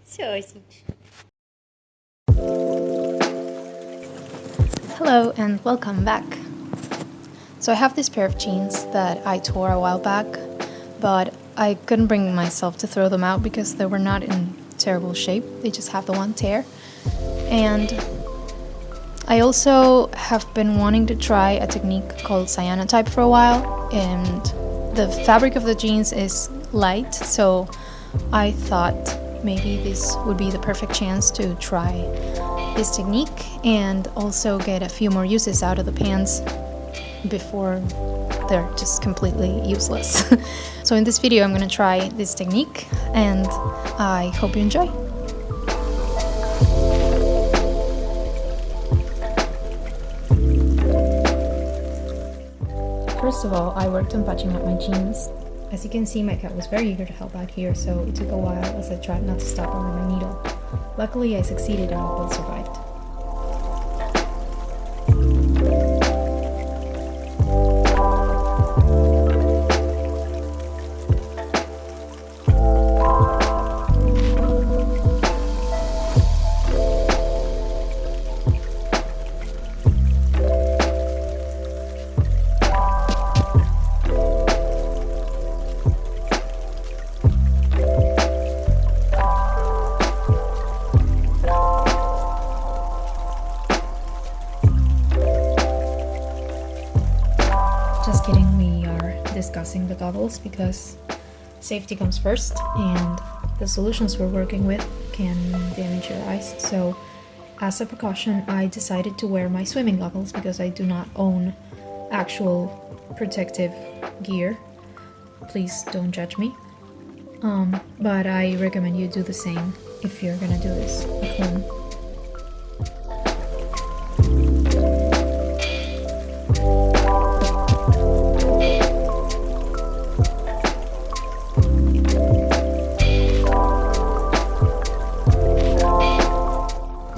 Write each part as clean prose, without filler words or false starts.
Sausage. Hello and welcome back. So I have this pair of jeans that I tore a while back, but I couldn't bring myself to throw them out because they were not in terrible shape. They just have the one tear. And I also have been wanting to try a technique called cyanotype for a while, and the fabric of the jeans is light, so I thought maybe this would be the perfect chance to try this technique and also get a few more uses out of the pants before they're just completely useless. So in this video I'm going to try this technique and I hope you enjoy. First of all, I worked on patching up my jeans. As you can see, my cat was very eager to help out here, so it took a while as I tried not to stop over my needle. Luckily, I succeeded and both survived. Just kidding, we are discussing the goggles because safety comes first and the solutions we're working with can damage your eyes. So as a precaution, I decided to wear my swimming goggles because I do not own actual protective gear. Please don't judge me. But I recommend you do the same if you're gonna do this at home.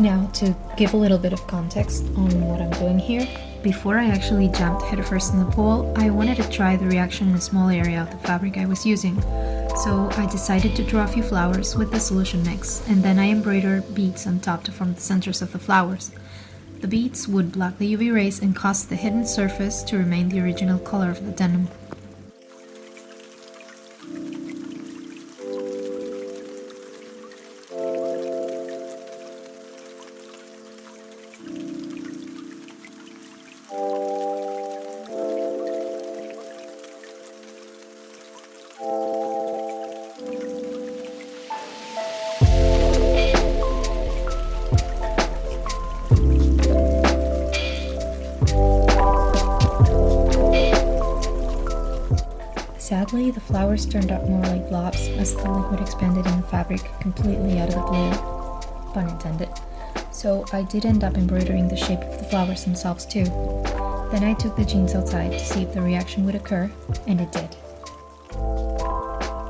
Now, to give a little bit of context on what I'm doing here, before I actually jumped headfirst in the pool, I wanted to try the reaction in a small area of the fabric I was using. So I decided to draw a few flowers with the solution mix, and then I embroidered beads on top to form the centers of the flowers. The beads would block the UV rays and cause the hidden surface to remain the original color of the denim. Sadly, the flowers turned out more like blobs as the liquid expanded in the fabric completely out of the blue, pun intended. So I did end up embroidering the shape of the flowers themselves too. Then I took the jeans outside to see if the reaction would occur, and it did.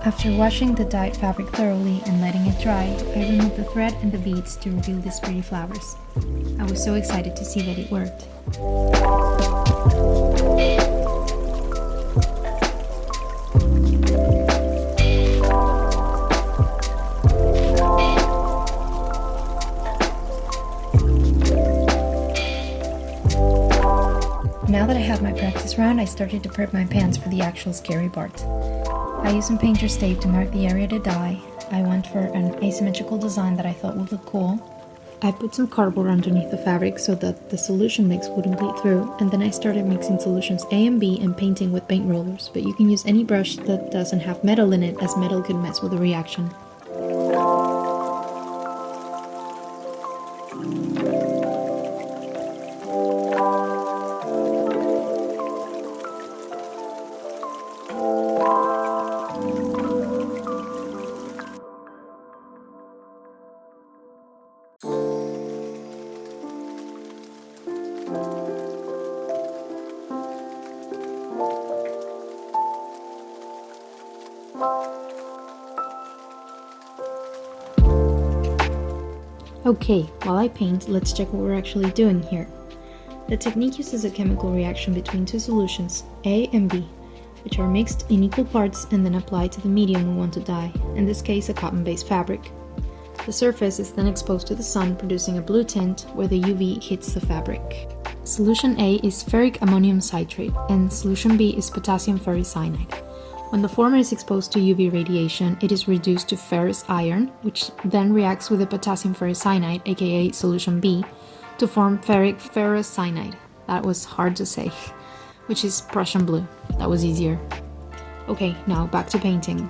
After washing the dyed fabric thoroughly and letting it dry, I removed the thread and the beads to reveal these pretty flowers. I was so excited to see that it worked. Now that I had my practice round, I started to prep my pants for the actual scary part. I used some painter's tape to mark the area to dye. I went for an asymmetrical design that I thought would look cool. I put some cardboard underneath the fabric so that the solution mix wouldn't bleed through, and then I started mixing solutions A and B and painting with paint rollers, but you can use any brush that doesn't have metal in it, as metal can mess with the reaction. Okay, while I paint, let's check what we're actually doing here. The technique uses a chemical reaction between two solutions, A and B. which are mixed in equal parts and then applied to the medium we want to dye, in this case a cotton-based fabric. The surface is then exposed to the sun, producing a blue tint where the UV hits the fabric. Solution A is ferric ammonium citrate and solution B is potassium ferricyanide. When the former is exposed to UV radiation, it is reduced to ferrous iron, which then reacts with the potassium ferricyanide, aka solution B, to form ferric ferrocyanide. That was hard to say. Which is Prussian blue. That was easier. Okay, now back to painting.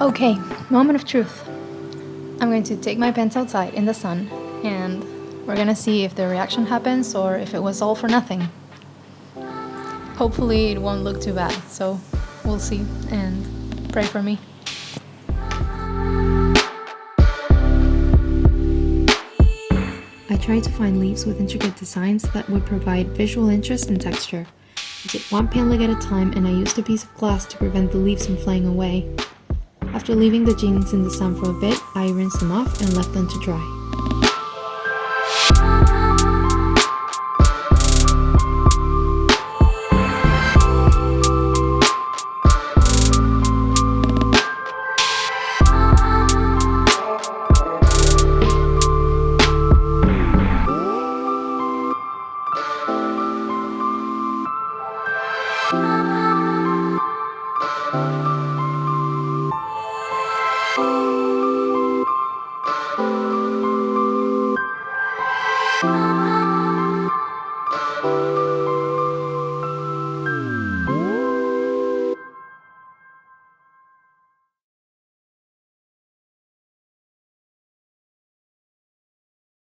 Okay, moment of truth. I'm going to take my pens outside in the sun and we're gonna see if the reaction happens or if it was all for nothing. Hopefully it won't look too bad, so we'll see and pray for me. I tried to find leaves with intricate designs that would provide visual interest and texture. I did one pin leg at a time and I used a piece of glass to prevent the leaves from flying away. After leaving the jeans in the sun for a bit, I rinsed them off and left them to dry.